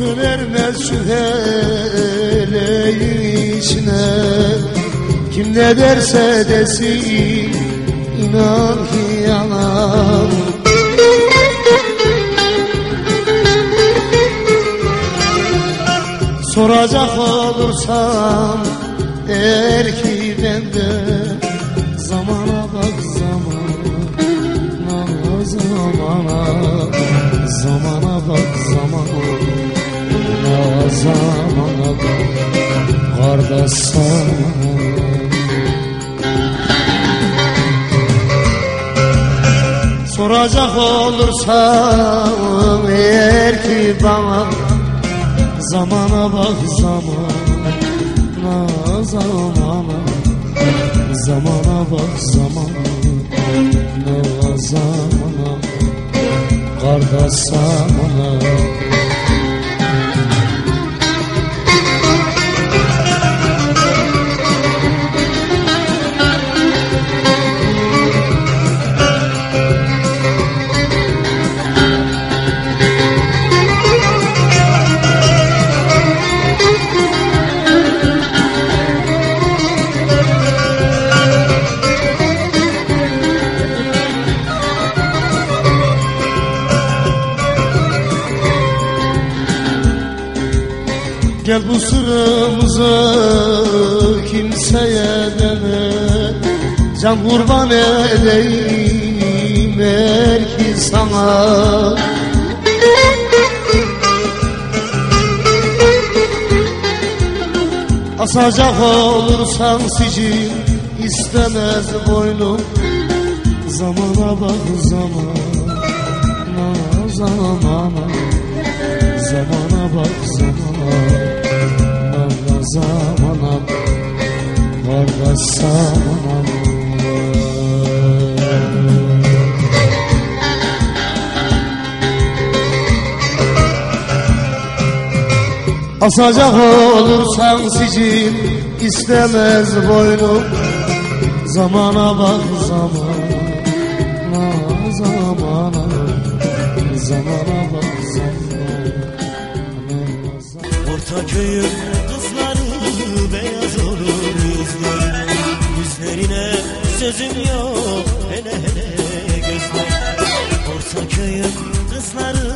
Sözün ermez şu içine. Kim ne derse desin inan ki yalan. Soracak olursam eğer ki bende, zamana bak zamana, zamana, zamana bak zamana, zamana bak kardeş sana. Soracak olursam eğer ki bana, zamana bak zamana, zamana, zamana bak zamana, zamana, kardeş sana. Gel bu sırrımızı kimseye deme, can kurban edeyim eğer ki sana. Asacak olursan sicil istemez boynum, zamana bak zamana, zamana, zamana bak zamana, zamana, kardeş sana. Asacak olursan sicil istemez boynum, zamana bak zamana, zamana, zamana bak zamana. Ortaköy'ün kızları beyaz olur yüzlerine, yüzlerine sözüm yok hele hele gözlerine. Ortaköy'ün kızları